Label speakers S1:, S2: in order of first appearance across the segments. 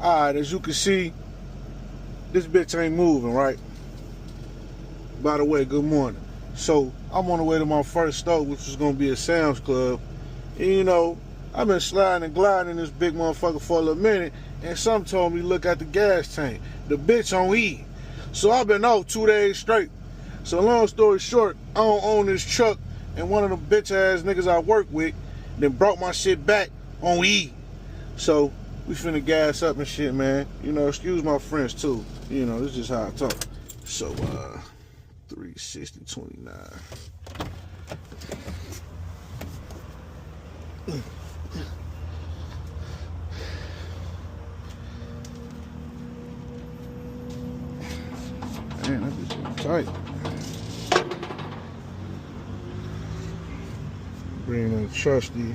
S1: Alright, as you can see, this bitch ain't moving, right? By the way, good morning. So, I'm on the way to my first stop, which is gonna be a Sam's Club. And you know, I've been sliding and gliding in this big motherfucker for a little minute, and some told me look at the gas tank. The bitch on E. So I've been off 2 days straight. So long story short, I don't own this truck, and one of them bitch ass niggas I work with then brought my shit back on E. So we finna gas up and shit, man. You know, excuse my French too. You know, this is just how I talk. So 360.29. Man, that bitch is tight. Bring the trusty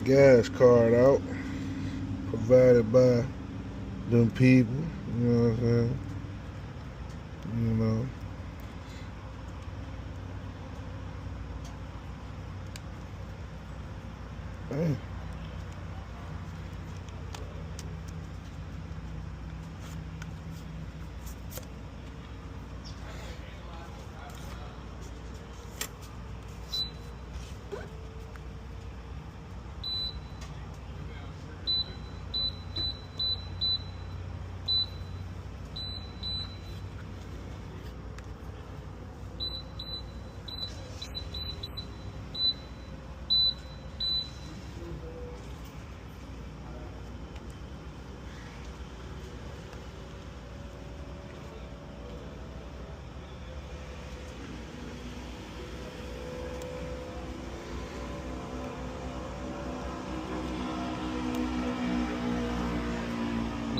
S1: gas card out, provided by them people. You know what I'm saying? You know. Hey.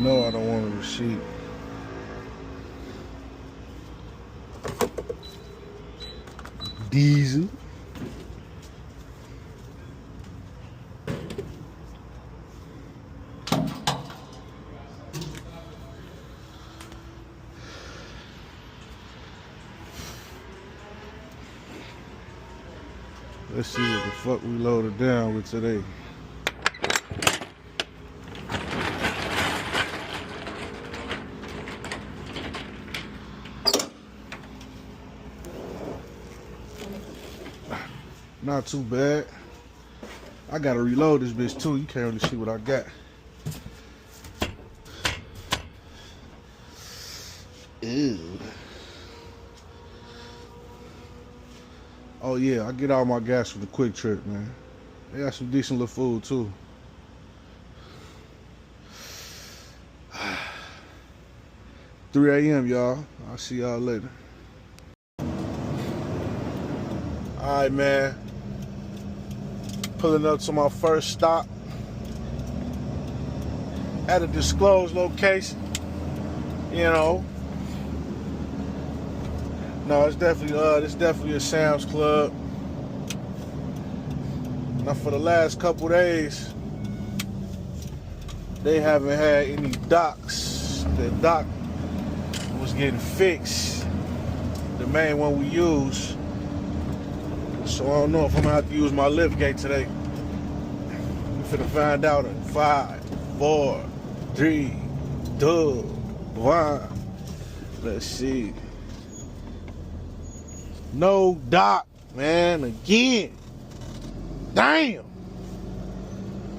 S1: No, I don't want a receipt. Diesel. Let's see what the fuck we loaded down with today. Not too bad. I gotta reload this bitch too. You can't really see what I got. Ew. Oh yeah, I get all my gas from the Quick Trip, man. They got some decent little food too. $3 a.m. y'all. I'll see y'all later. Alright, man. Pulling up to my first stop at a disclosed location. You know. No, it's definitely a Sam's Club. Now for the last couple days, they haven't had any docks. The dock was getting fixed. The main one we use. So I don't know if I'm gonna have to use my lift gate today. We finna find out in 5, 4, 3, 2, 1. Let's see. No dock, man, again. Damn.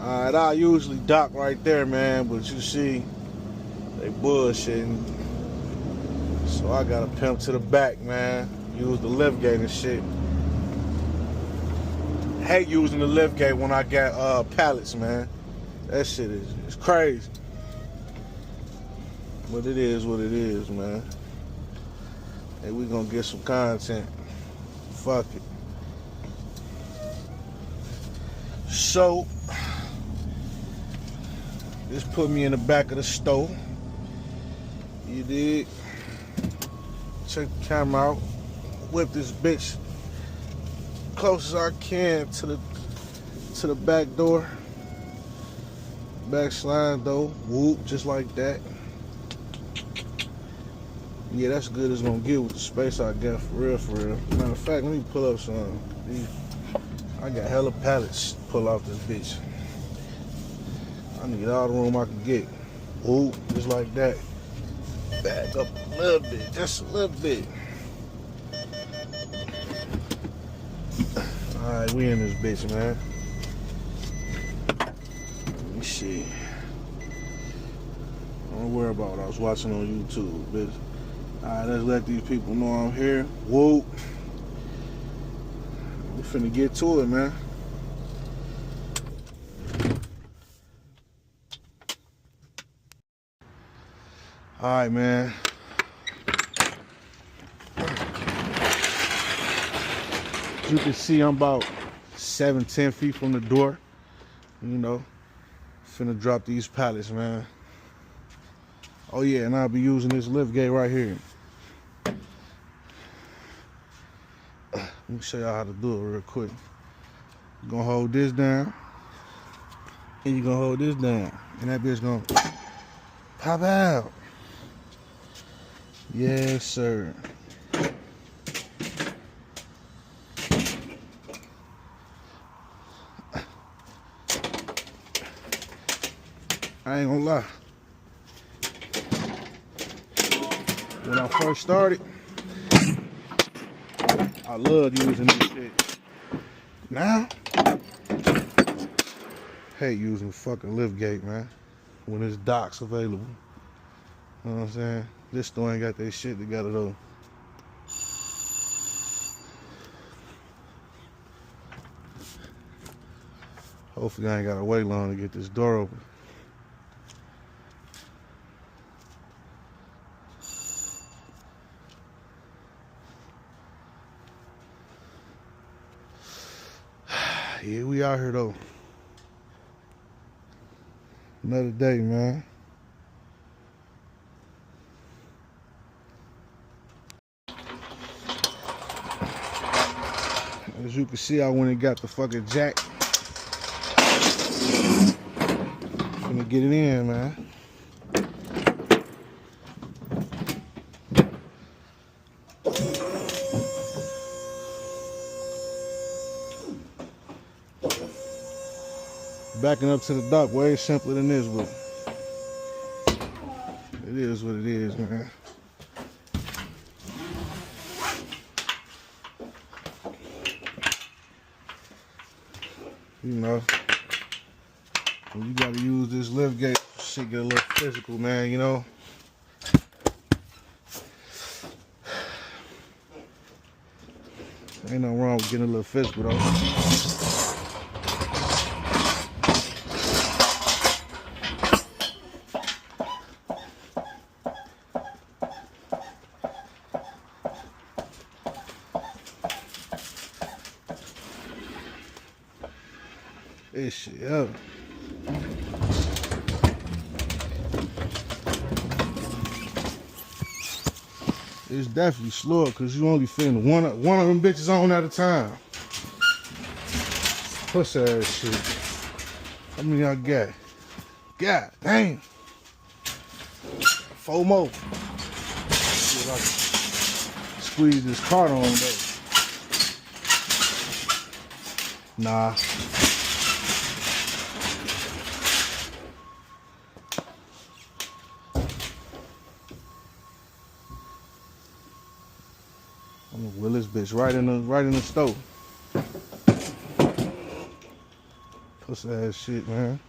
S1: Alright, I usually dock right there, man, but you see, they bullshitting. So I gotta pimp to the back, man. Use the lift gate and shit. Hate using the lift gate when I got pallets, man. That shit is crazy. But it is what it is, man. Hey, we gonna get some content. Fuck it. So, this put me in the back of the store. You dig? Check the camera out. Whip this bitch close as I can to the back door. Back slide door. Whoop, just like that. Yeah, that's good as gonna get with the space I got, for real, for real. Matter of fact, let me pull up some. I got hella pallets to pull off this bitch. I need all the room I can get. Ooh, just like that. Back up a little bit, just a little bit. Alright, we in this bitch, man. Let me see. Don't worry about what I was watching on YouTube, bitch. Alright, let's let these people know I'm here. Whoa. We finna get to it, man. Alright, man. As you can see, I'm about 7-10 feet from the door. You know, finna drop these pallets, man. Oh yeah, and I'll be using this lift gate right here. Let me show y'all how to do it real quick. You're gonna hold this down, and you're gonna hold this down, and that bitch gonna pop out. Yes, sir. I ain't gonna lie. When I first started, I loved using this shit. Now, hate using the fucking lift gate, man. When there's docks available. You know what I'm saying? This store ain't got that shit together though. Hopefully I ain't gotta wait long to get this door open. Yeah, we out here though. Another day, man. As you can see, I went and got the fucking jack. Gonna get it in, man. Backing up to the dock way simpler than this, but it is what it is, man. You know, when you gotta use this lift gate, shit get a little physical, man, you know. Ain't nothing wrong with getting a little physical, though. This shit up. It's definitely slower because you only fitting one of them bitches on at a time. Pussy ass shit. How many y'all got? God damn. 4 more. See if I can squeeze this cart on though. Nah. I'm gonna wheel this bitch right in the stove. Pussy ass shit, man.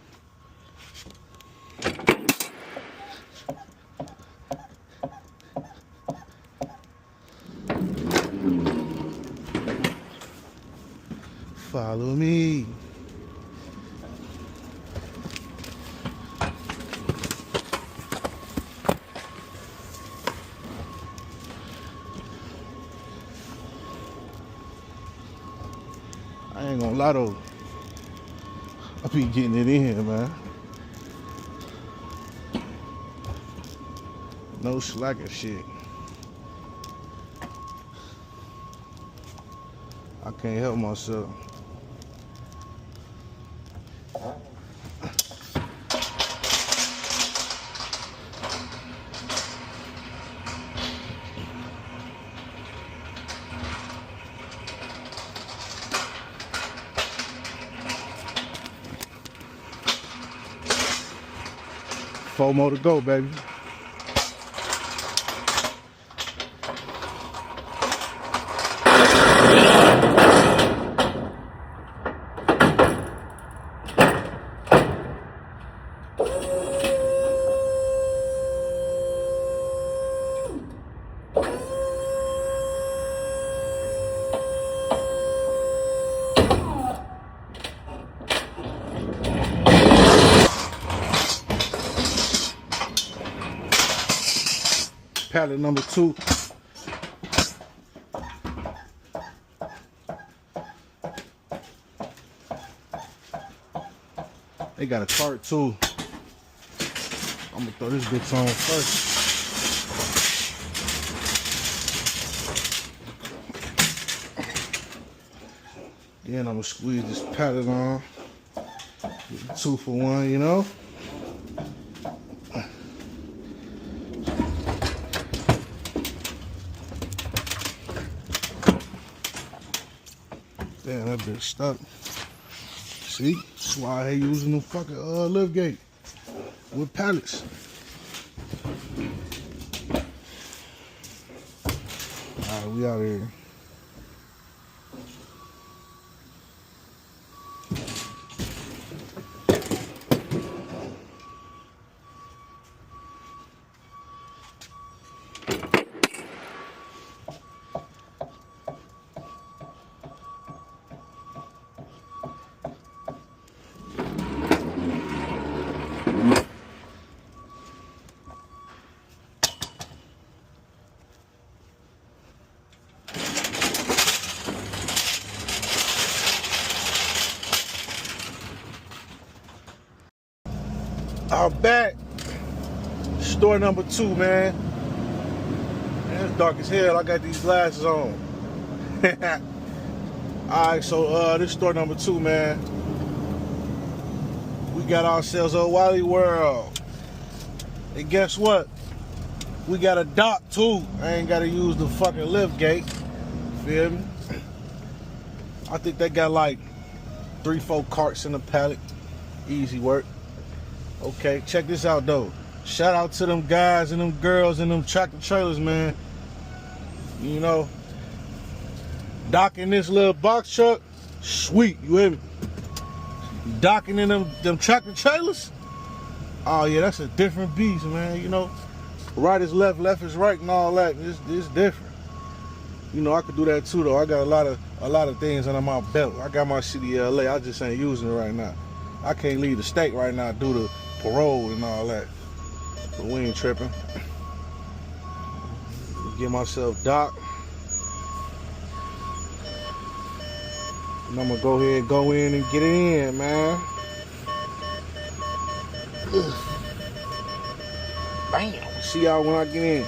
S1: Follow me. I ain't gonna lie though, I be getting it in, man. No slacking shit. I can't help myself. 4 more to go, baby. Pallet number 2. They got a cart too. I'm gonna throw this bitch on first. Then I'm gonna squeeze this pallet on. 2 for 1, you know? Damn, that bitch stuck. See? That's why I hate using them fucking lift gate with pallets. Alright, we out here. I'm back. Store number 2, man. Man, it's dark as hell. I got these glasses on. Alright, so this store number 2, man. We got ourselves a Wally World. And guess what? We got a dock too. I ain't gotta use the fucking lift gate. Feel me? I think they got like 3-4 carts in the pallet. Easy work. Okay, check this out though. Shout out to them guys and them girls and them tractor trailers, man. You know, docking this little box truck, sweet, you hear me? Docking in them tractor trailers, oh yeah, that's a different beast, man. You know, right is left, left is right, and all that. It's different. You know, I could do that too though. I got a lot of things under my belt. I got my CDLA. I just ain't using it right now. I can't leave the state right now due to parole and all that. But we ain't tripping. Get myself docked. And I'm gonna go ahead and go in and get it in, man. Bam. See y'all when I get in.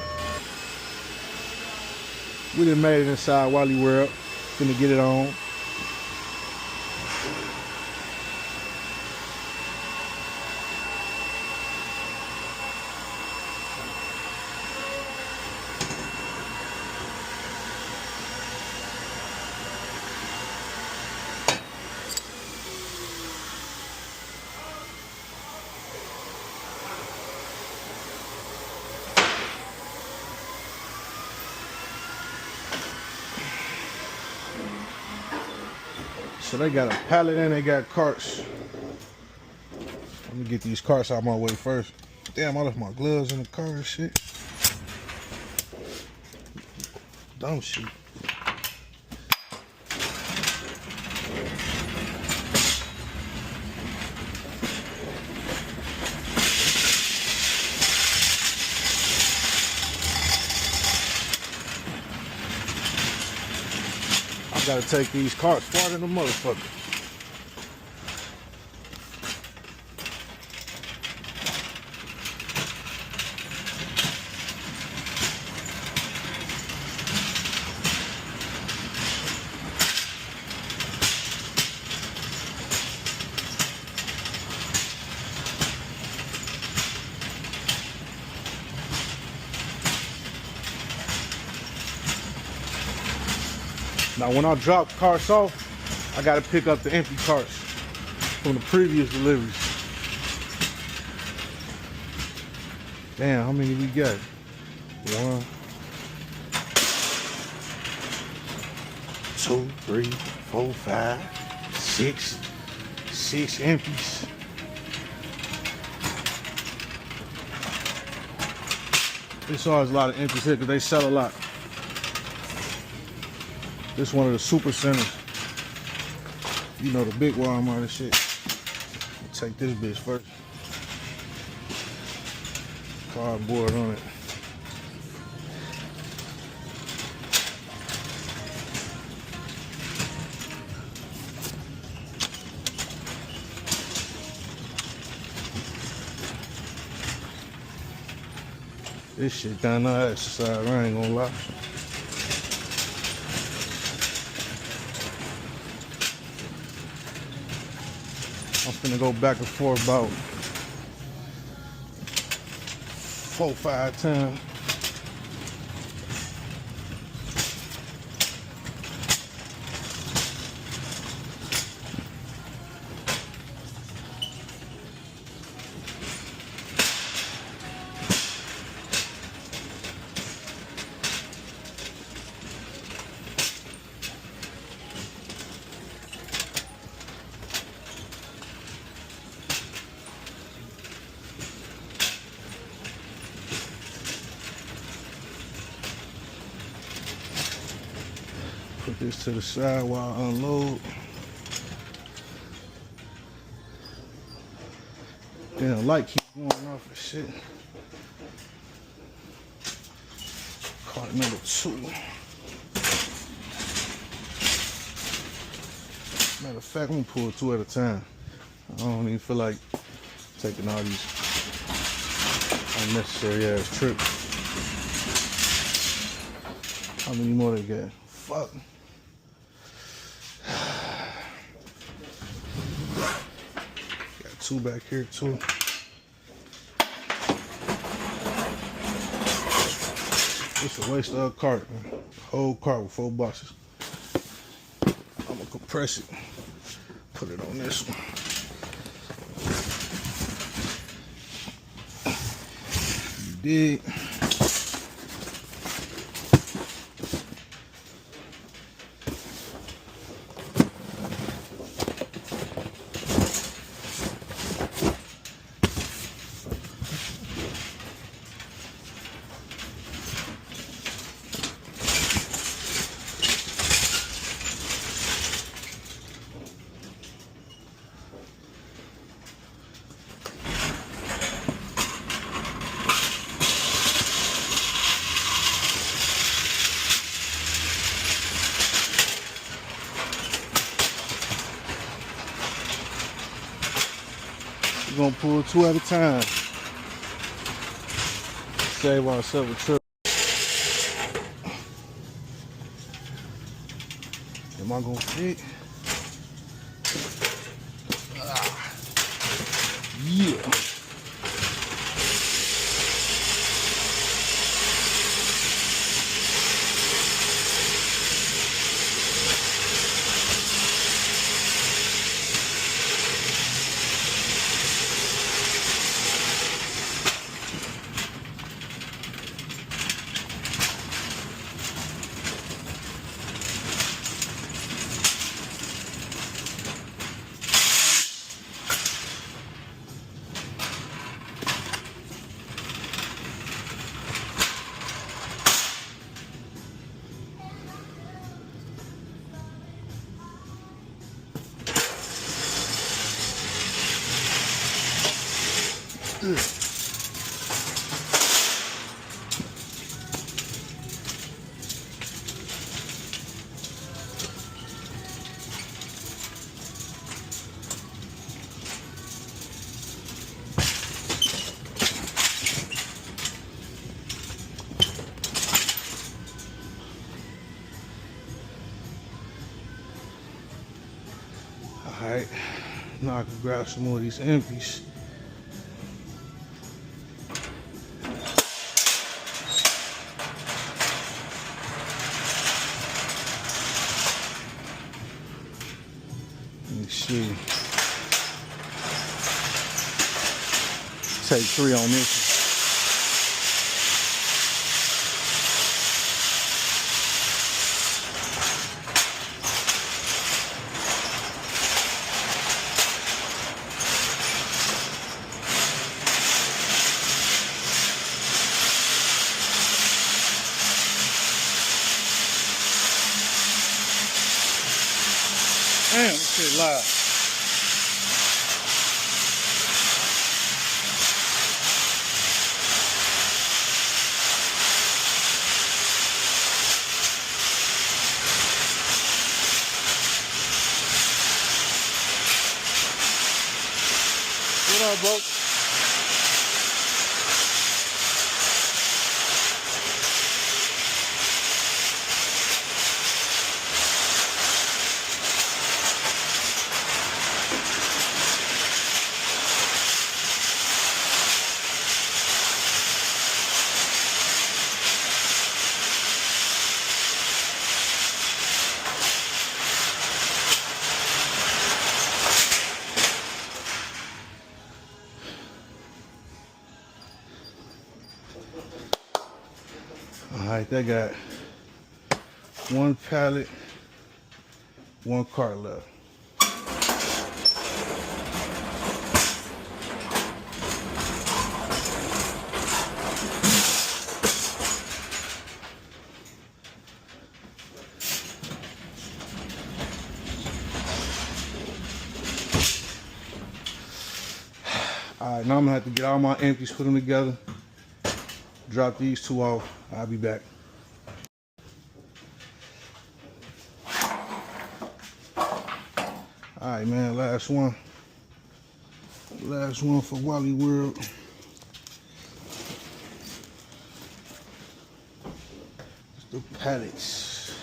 S1: We done made it inside Wally World. Finna get it on. So they got a pallet and they got carts. Let me get these carts out my way first. Damn, I left my gloves in the car and shit. Dumb shit. I gotta take these carts farther than the motherfucker. Now when I drop carts off, I gotta pick up the empty carts from the previous deliveries. Damn, how many we got? 1, 2, 3, 4, 5, 6. 6 empties. This always a lot of empties here because they sell a lot. This one of the super centers. You know, the big Walmart and shit. I'll take this bitch first. Cardboard on it. This shit done no exercise, I ain't gonna lie. I'm finna go back and forth about 4 or 5 times. Put this to the side while I unload. Damn, light keep going off and shit. Cart number 2. Matter of fact, I'm gonna pull 2 at a time. I don't even feel like taking all these unnecessary ass trips. How many more they got? Fuck. Got 2 back here too. It's a waste of a cart, man. Whole cart with 4 boxes. I'm gonna compress it. Put it on this one. You dig? We're gonna pull 2 at a time. Save ourselves a trip. Am I gonna fit? Yeah. Alright, now I can grab some more of these empties. Let me see. Take 3 on this one. Shit live. What up, bro? All right, they got one pallet, one cart left. All right, now I'm gonna have to get all my empties, put them together, drop these two off. I'll be back. All right, man, last one. Last one for Wally World. It's the pallets.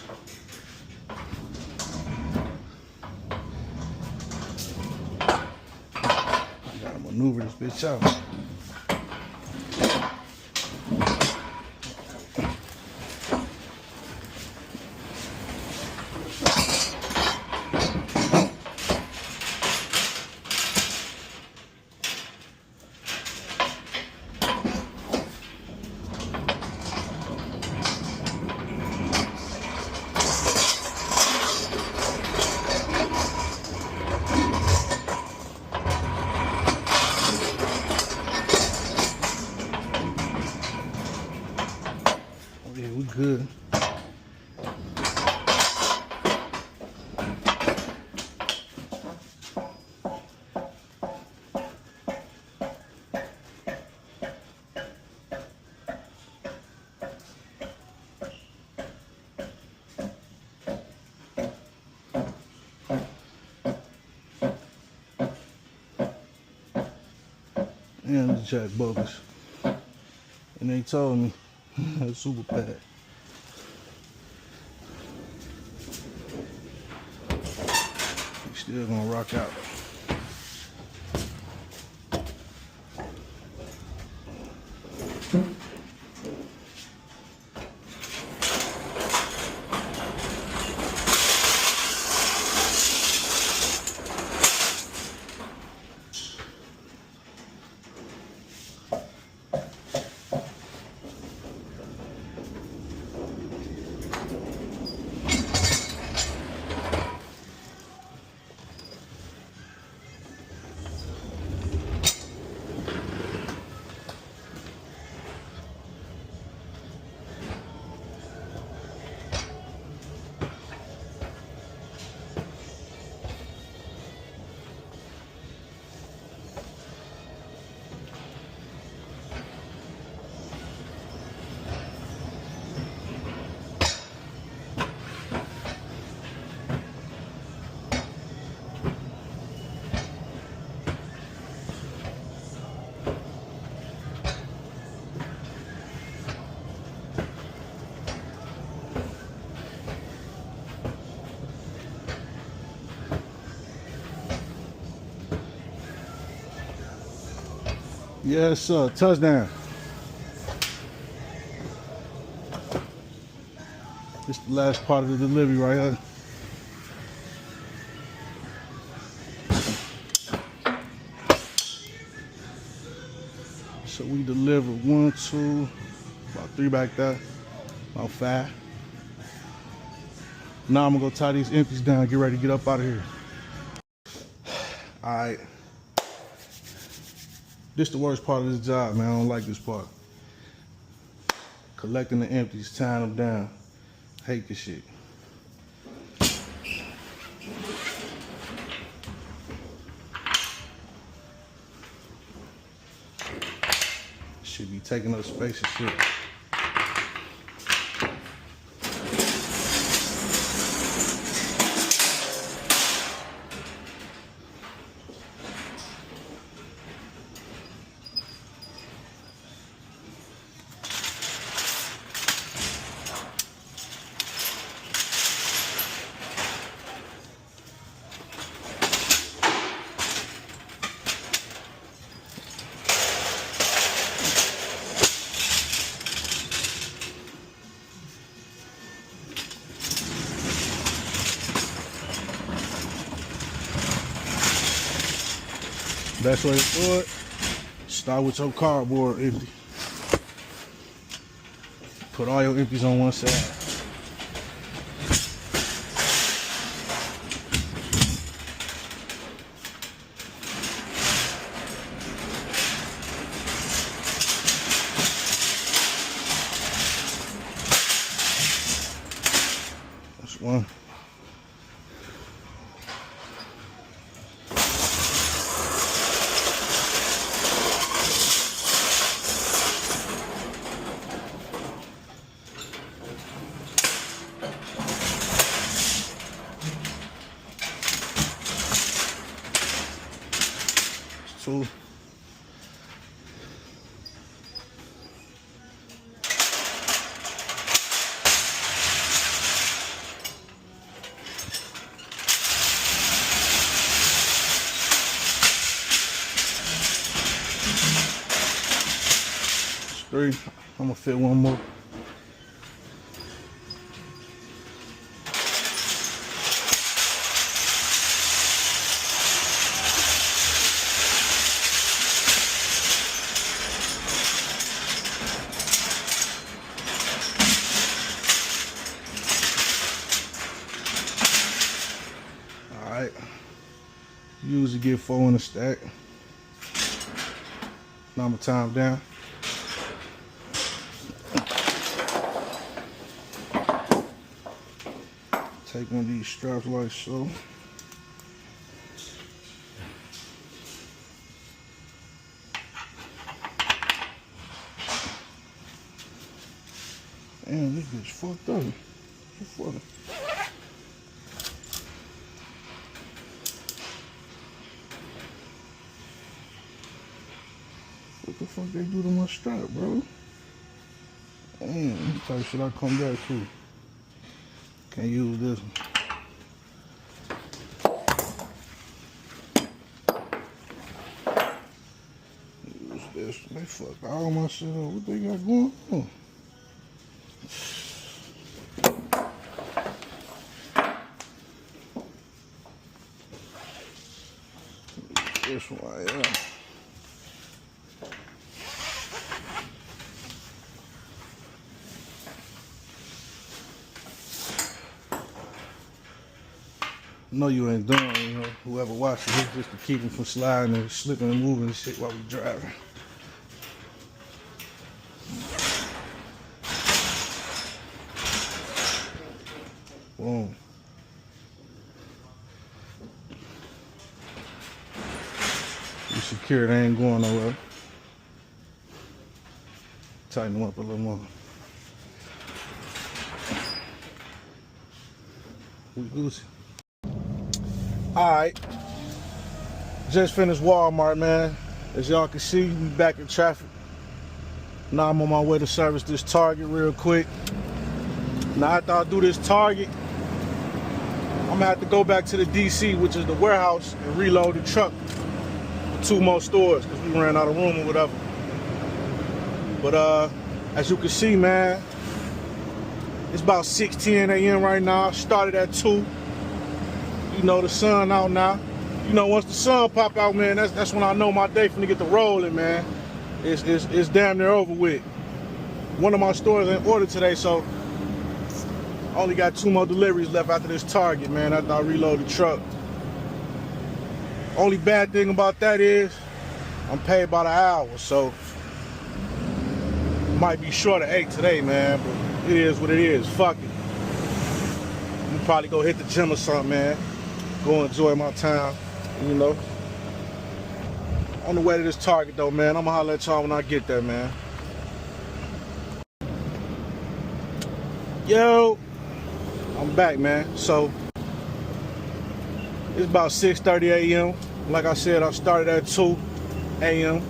S1: I gotta maneuver this bitch out. Yeah, we good. And the jack bogus. And they told me that's super bad. We still gonna rock out. Yes, sir. Touchdown. This is the last part of the delivery right here. So we delivered 1, 2, about 3 back there, about 5. Now I'm gonna go tie these empties down, get ready to get up out of here. All right. This is the worst part of this job, man. I don't like this part. Collecting the empties, tying them down. Hate this shit. Should be taking up space and shit. Best way to do it, start with your cardboard empty. Put all your empties on one side. That's one. Two. Three. I'm gonna fit one more. Alright. Usually get 4 in a stack. Now I'm gonna tie them down. Take one of these straps like so. Damn, this bitch fucked up. What the fuck they do to my strap, bro? Damn, this type of shit I come back to. Can't use this one. Use this one. They fucked all my shit up. What they got going on? This one right here. No, you ain't done, you know. Whoever watches it, just to keep them from sliding and slipping and moving and shit while we driving. Boom. You secure, they ain't going nowhere. Tighten them up a little more. We goosey. Alright, just finished Walmart, man. As y'all can see, we back in traffic. Now I'm on my way to service this Target real quick. Now after I do this Target, I'm gonna have to go back to the DC, which is the warehouse, and reload the truck for 2 more stores, because we ran out of room or whatever. But as you can see, man, it's about 6:10 a.m. right now. Started at 2. You know, the sun out now. You know, once the sun pop out, man, that's when I know my day finna get to rolling, man. It's damn near over with. One of my stores in order today, so I only got 2 more deliveries left after this Target, man, after I reload the truck. Only bad thing about that is I'm paid by the hour, so might be short of 8 today, man, but it is what it is. Fuck it. I'm probably go hit the gym or something, man. Go enjoy my time, you know. On the way to this target though, man. I'ma holler at y'all when I get there, man. Yo, I'm back, man. So it's about 6:30 a.m. Like I said, I started at 2 a.m.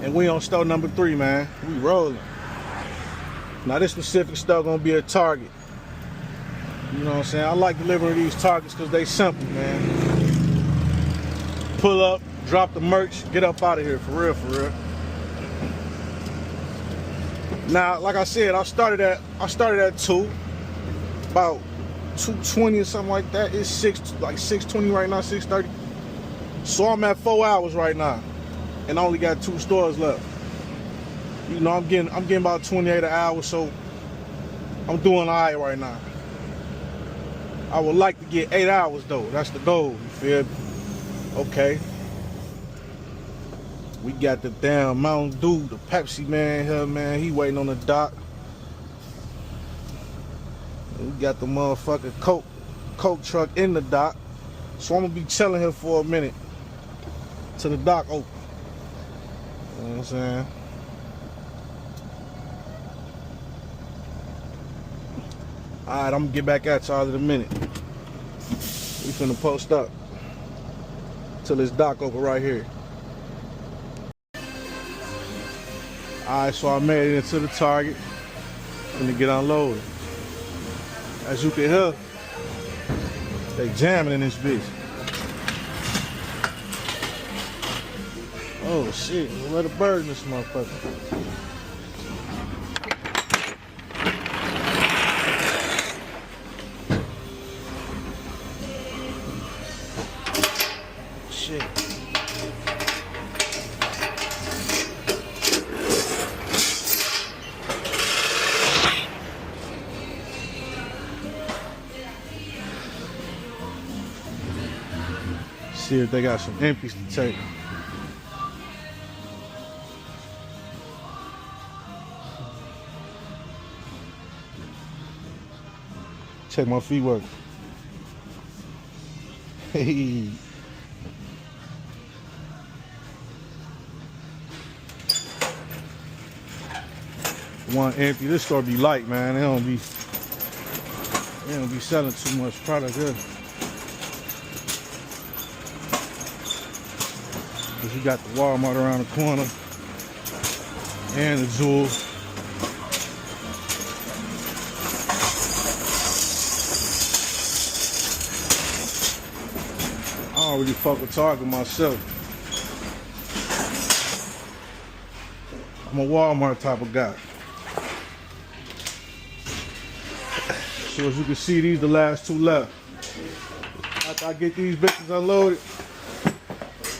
S1: and we on store number 3, man. We rolling. Now this specific store gonna be a Target. You know what I'm saying? I like delivering these Targets because they simple, man. Pull up, drop the merch, get up out of here, for real, for real. Now, like I said, I started at 2, about 2:20 or something like that. It's 6:20 right now, 6:30. So I'm at 4 hours right now, and I only got 2 stores left. You know, I'm getting about 28 an hour, so I'm doing all right now. I would like to get 8 hours though. That's the goal. You feel me? Okay. We got the damn Mountain Dew, the Pepsi man here, man. He waiting on the dock. And we got the motherfucking Coke truck in the dock. So I'm gonna be chilling here for a minute till the dock open. You know what I'm saying? Alright, I'm gonna get back at y'all in a minute. We finna post up till this dock open right here. Alright, so I made it into the Target. Finna get unloaded. As you can hear, they jamming in this bitch. Oh shit, let a bird in this motherfucker. Shit. See if they got some empties to take. Check my feet work. Hey. One empty. This store be light, man. They don't be selling too much product here. Cause you got the Walmart around the corner and the Jewel. I don't really fuck with Target myself. I'm a Walmart type of guy. So as you can see, these the last 2 left. After I get these bitches unloaded,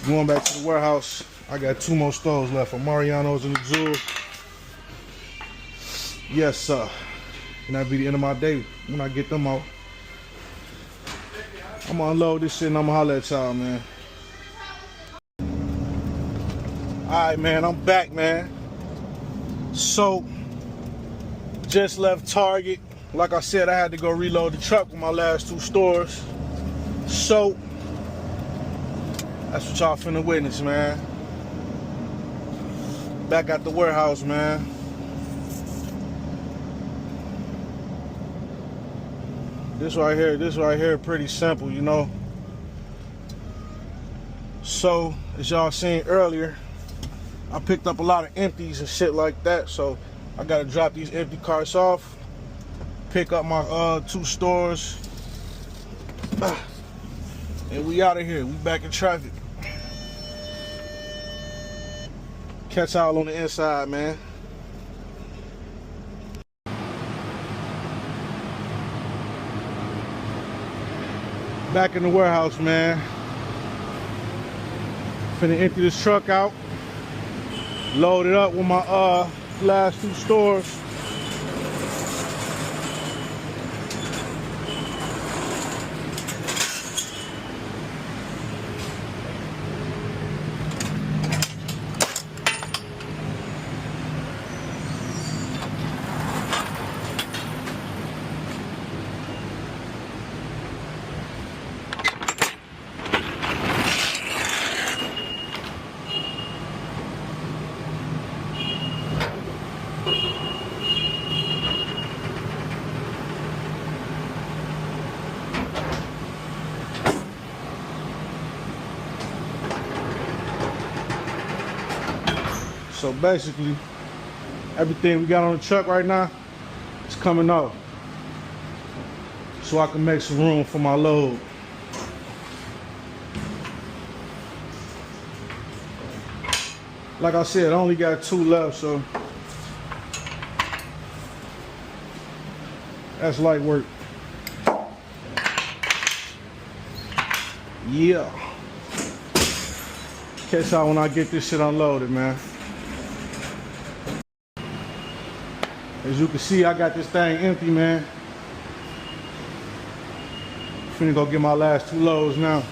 S1: going back to the warehouse, I got 2 more stores left for Mariano's and the Jewel. Yes, sir. And that'll be the end of my day when I get them out. I'm gonna unload this shit and I'm gonna holler at y'all, man. Alright, man, I'm back, man. So, just left Target. Like I said, I had to go reload the truck with my last 2 stores. So, that's what y'all finna witness, man. Back at the warehouse, man. This right here, pretty simple, you know. So, as y'all seen earlier, I picked up a lot of empties and shit like that. So, I gotta drop these empty carts off. Pick up my 2 stores, and we out of here. We back in traffic. Catch y'all on the inside, man. Back in the warehouse, man. Finna empty this truck out. Load it up with my last 2 stores. So basically, everything we got on the truck right now is coming off, so I can make some room for my load. Like I said, I only got 2 left, so that's light work. Yeah. Catch y'all when I get this shit unloaded, man. As you can see, I got this thing empty, man. Finna go get my last 2 loads now.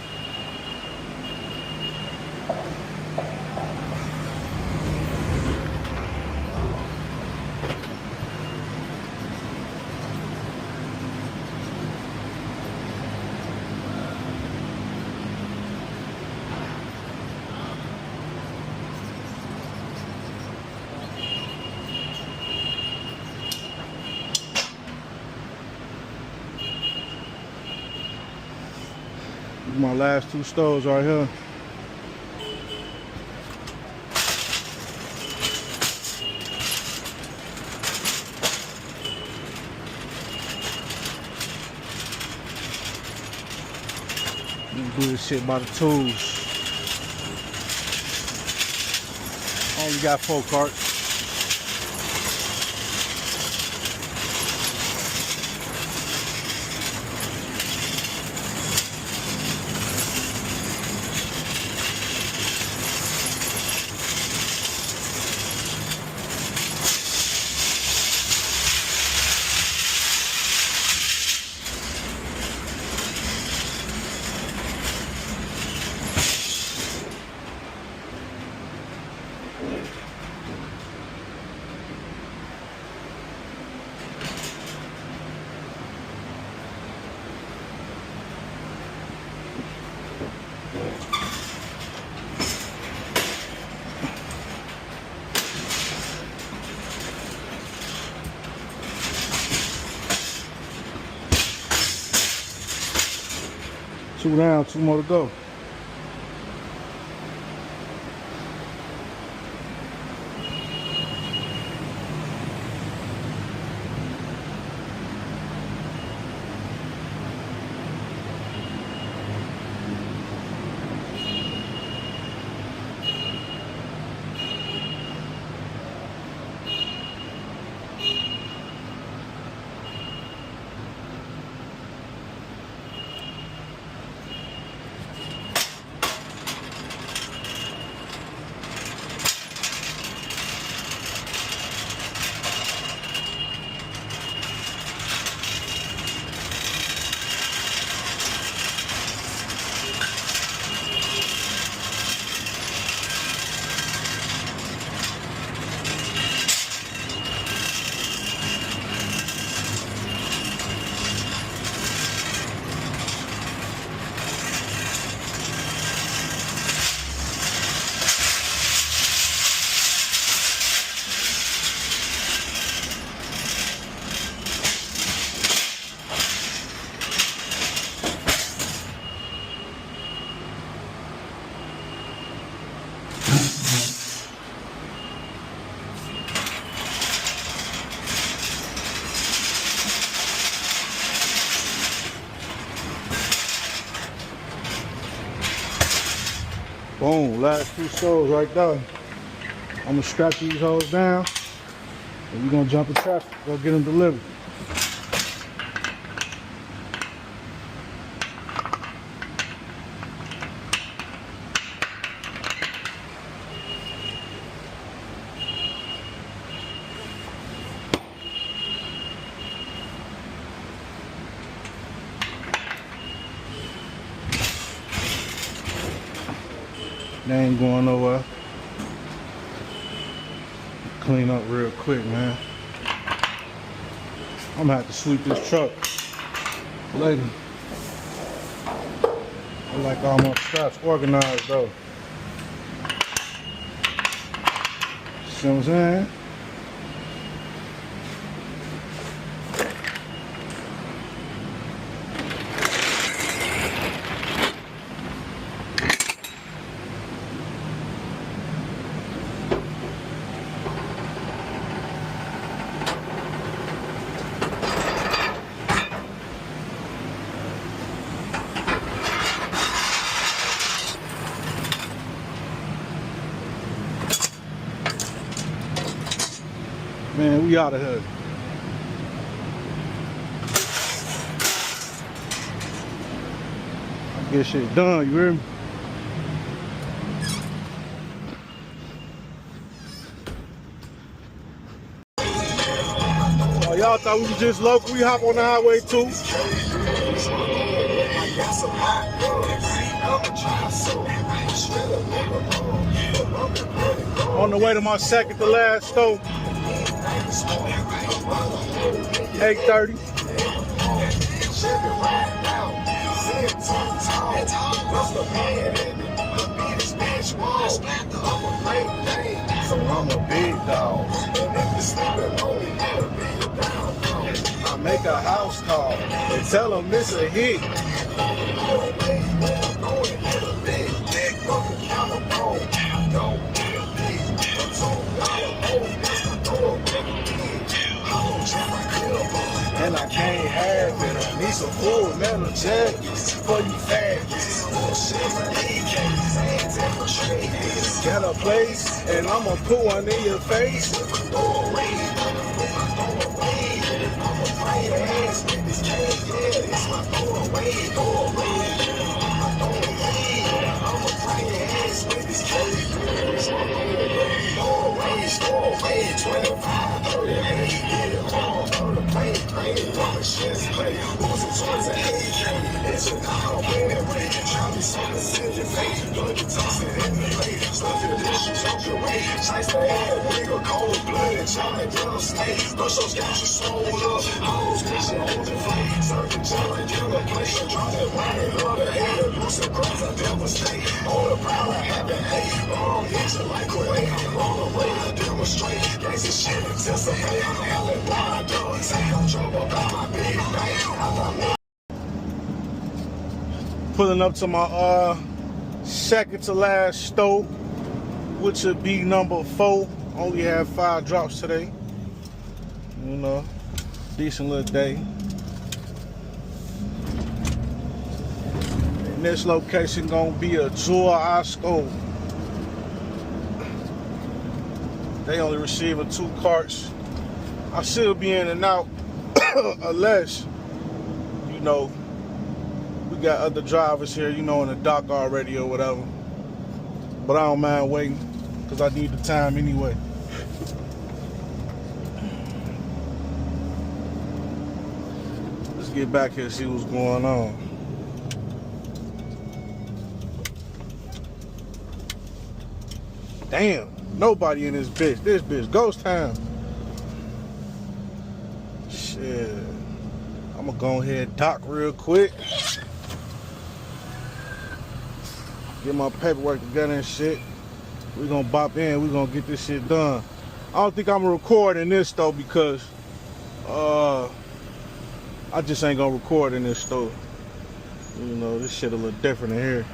S1: My last 2 stoves right here. Do this shit by the tools. Only got 4 carts. Two down, 2 more to go. Boom, last 2 stoves right there. I'm gonna strap these hoes down and we're gonna jump in traffic, go get them delivered. They ain't going nowhere. Clean up real quick, man. I'm gonna have to sweep this truck later. I like all my straps organized though. See what I'm saying? Man, we out of here. Get shit done, you hear me? Oh, y'all thought we was just local. We hop on the highway too. On the way to my second to last store. 8:30.
S2: So I'm a big dog. I make a house call and tell them it's a hit. And I can't have it. I need some full metal jackets for you faggots. Get a place and I'ma put one in your face.
S1: Pulling up to my second to last store, which would be number 4. Only have 5 drops today. You know, decent little day. And this location gonna be a Jewel Osco. They only receiving 2 carts. I should be in and out unless, you know, we got other drivers here, you know, in the dock already or whatever. But I don't mind waiting because I need the time anyway. Let's get back here and see what's going on. Damn, nobody in this bitch. This bitch ghost town. Shit. I'm gonna go ahead and dock real quick. Get my paperwork together and shit. We gonna bop in. We gonna get this shit done. I don't think I'm gonna record in this though because I just ain't gonna record in this store. You know, this shit a little different in here.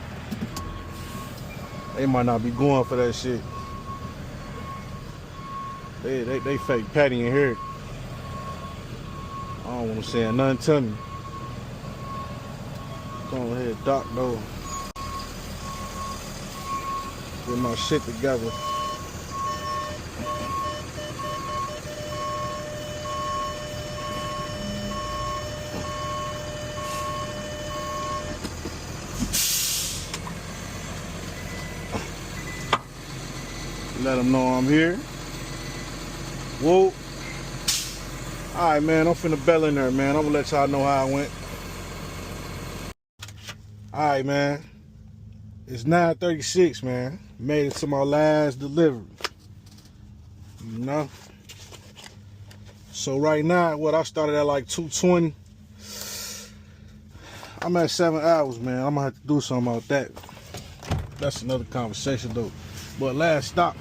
S1: They might not be going for that shit. They fake patty in here. I don't want to say nothing to me. Go ahead, dock though. Get my shit together. Let them know I'm here. Whoa. Alright, man, I'm finna bell in there, man. I'm gonna let y'all know how I went. Alright, man. It's 9:36, man. Made it to my last delivery. You know? So right now, I started at like 2:20. I'm at 7 hours, man. I'm gonna have to do something about that. That's another conversation though. But last stop,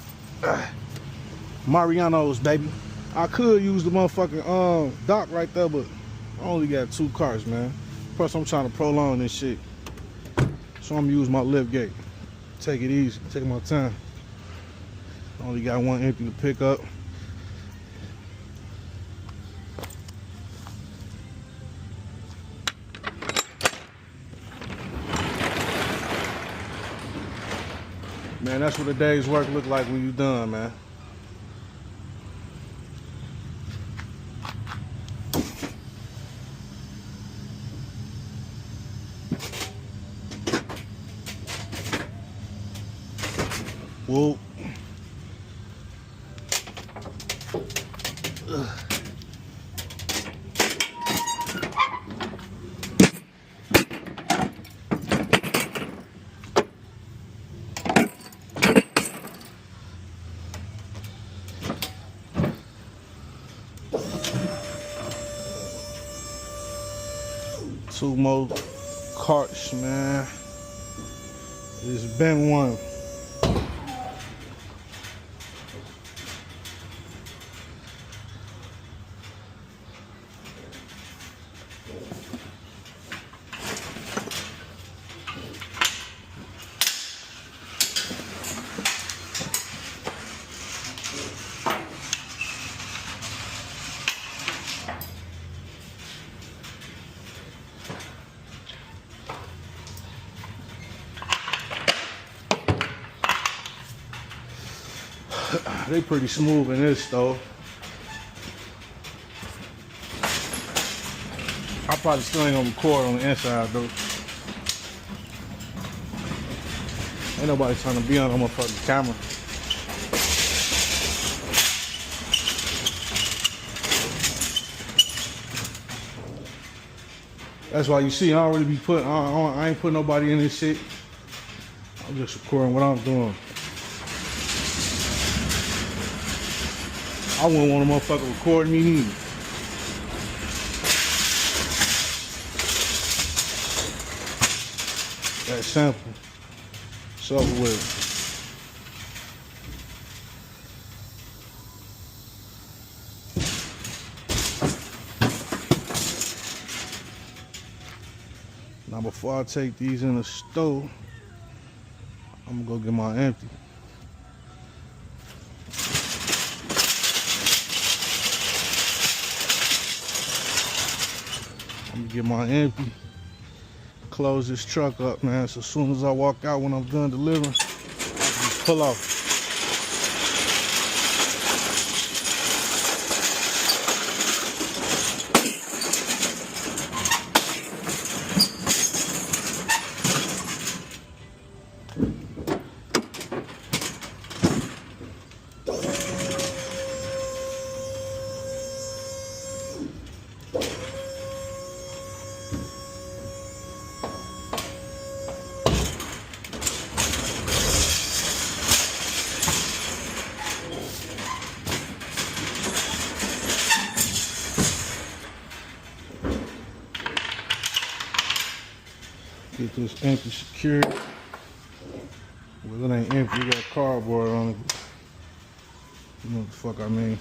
S1: Mariano's, baby. I could use the motherfucking dock right there, but I only got 2 cars, man. Plus, I'm trying to prolong this shit. So I'm gonna use my lift gate. Take it easy, take my time. Only got 1 empty to pick up. Man, that's what a day's work look like when you done, man. Whoa. Two more carts, man. It's been one. They pretty smooth in this though. I probably still ain't gonna record on the inside though. Ain't nobody trying to be on a motherfucking camera. That's why you see I don't really be putting, I ain't putting nobody in this shit. I'm just recording what I'm doing. I wouldn't want a motherfucker recording me neither. That simple. It's over with. Now before I take these in the stove, I'm gonna go get my empty. I'm gonna get my empty, close this truck up, man. So as soon as I walk out when I'm done delivering, I just pull off. Get this empty secured. Well, it ain't empty, it got cardboard on it. You know what the fuck I mean.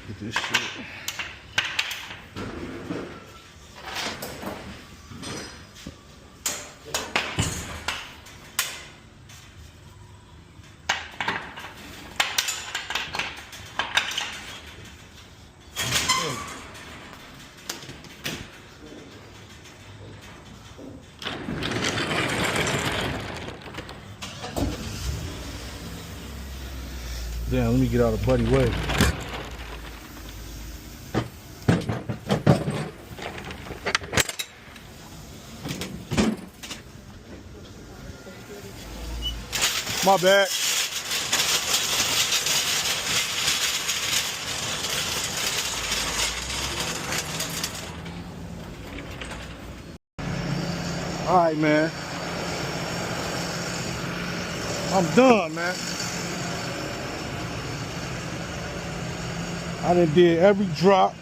S1: Get this shit. Damn, let me get out of Buddy way. My bad. All right, man. I'm done, man. I done did every drop,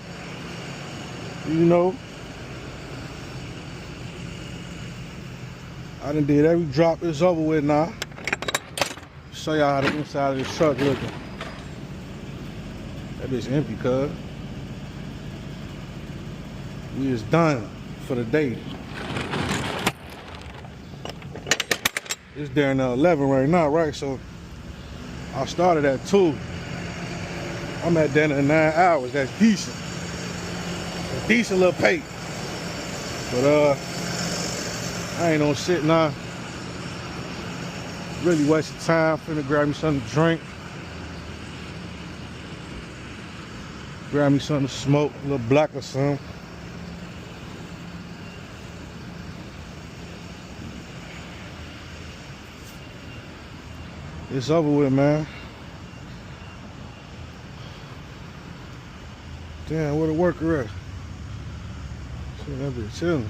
S1: you know. I done did every drop. It's over with now. Show y'all how the inside of this truck looking. That bitch empty, cuz. We is done for the day. It's down to 11 right now, right? So I started at 2. I'm at dinner in 9 hours. That's decent. A decent little pay. But I ain't on shit now. Really wasting time. Finna grab me something to drink. Grab me something to smoke, a little black or something. It's over with, man. Damn, where the worker at? Shit, that bitch chilling.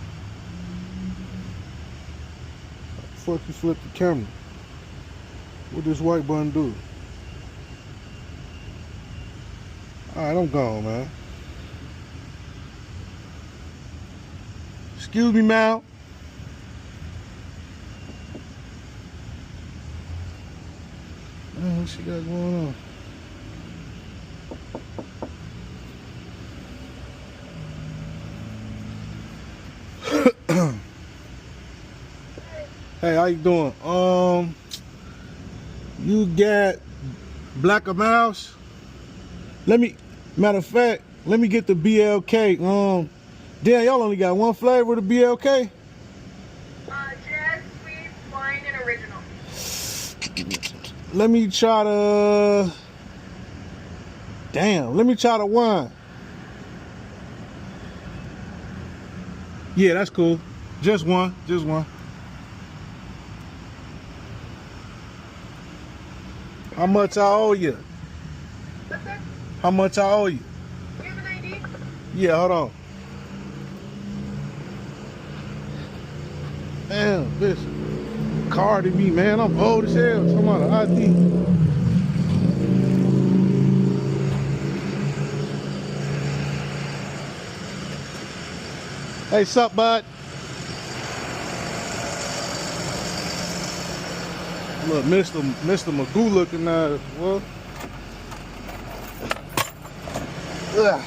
S1: Fuck you flip the camera. What this white button do? Alright, I'm gone, man. Excuse me, ma'am. What she got going on? Hey, how you doing? You got Black a Mouse? Matter of fact, let me get the BLK. Damn, y'all only got one flavor of the BLK?
S3: Just sweet, wine, and original.
S1: Let me try the... Damn, let me try the wine. Yeah, that's cool. Just one, just one. How much I owe you?
S3: What's that?
S1: How much I owe you?
S3: Do you have an ID?
S1: Yeah, hold on. Damn, bitch. Carded me, man. I'm old as hell. Talking about an ID. Hey, sup, bud? Look, Mr. Magoo looking at us. Well. Ugh.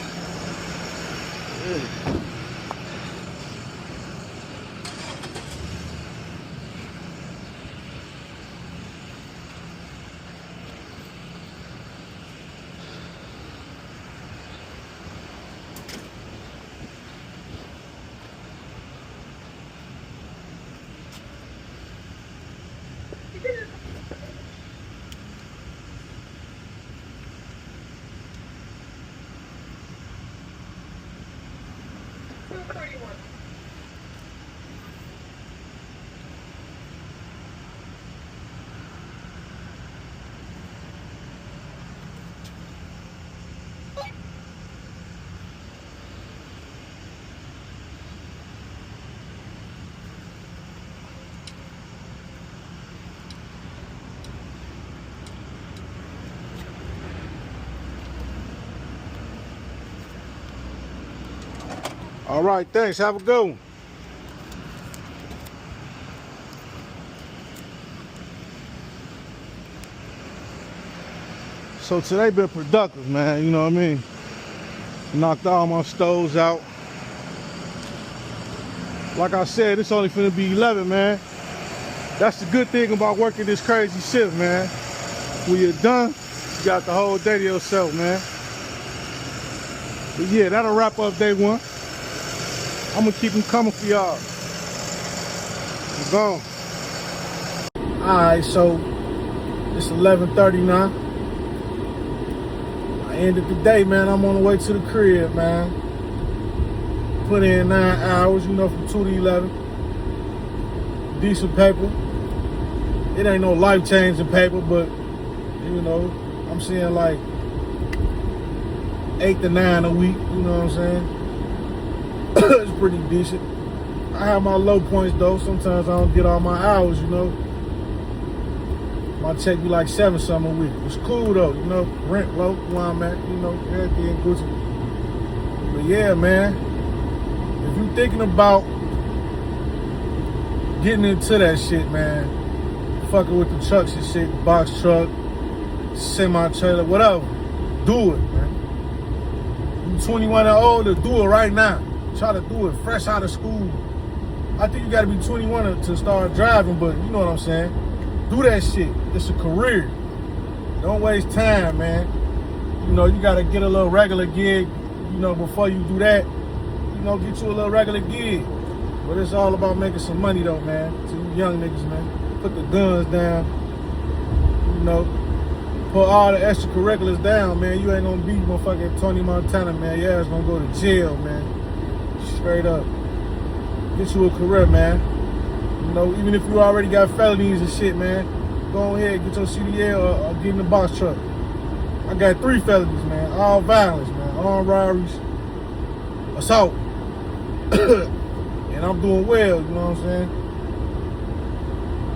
S1: All right, thanks. Have a good one. So today been productive, man. You know what I mean? Knocked all my stoves out. Like I said, it's only finna be 11, man. That's the good thing about working this crazy shift, man. When you're done, you got the whole day to yourself, man. But yeah, that'll wrap up day one. I'm gonna keep them coming for y'all. I'm gone. Alright, so it's 11:30 now. I ended the day, man. I'm on the way to the crib, man. Put in 9 hours, you know, from 2 to 11. Decent paper. It ain't no life-changing paper, but, you know, I'm seeing like 8 to 9 a week, you know what I'm saying? It's pretty decent. I have my low points though. Sometimes I don't get all my hours, you know. My check be like 7 something a week. It's cool though, you know. Rent low, where I'm at, you know, everything Gucci. But yeah, man, if you thinking about getting into that shit, man, fucking with the trucks and shit, box truck, semi-trailer, whatever, do it, man. You 21 and older, do it right now. Try to do it fresh out of school. I think you gotta be 21 to start driving, but you know what I'm saying. Do that shit. It's a career. Don't waste time, man. You know, you gotta get a little regular gig, you know, before you do that. You know, get you a little regular gig. But it's all about making some money though, man. To you young niggas, man. Put the guns down. You know, put all the extracurriculars down, man. You ain't gonna be motherfucking Tony Montana, man. Your ass gonna go to jail, man. Straight up. Get you a career, man. You know, even if you already got felonies and shit, man, go ahead, get your CDL or get in the box truck. I got 3 felonies, man. All violence, man. Armed robberies, assault. And I'm doing well, you know what I'm saying?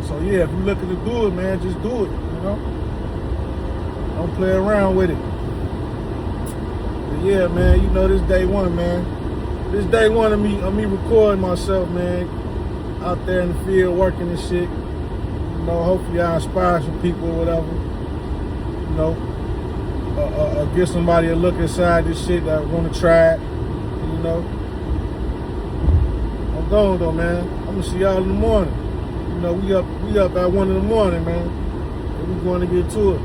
S1: So yeah, if you're looking to do it, man, just do it, you know? Don't play around with it. But yeah, man, you know, this day one, man. This day one of me recording myself, man, out there in the field working and shit. You know, hopefully I inspire some people or whatever. You know, give somebody a look inside this shit that want to try it. You know, I'm going though, man. I'm gonna see y'all in the morning. You know, we up at 1 in the morning, man. And we going to get to it.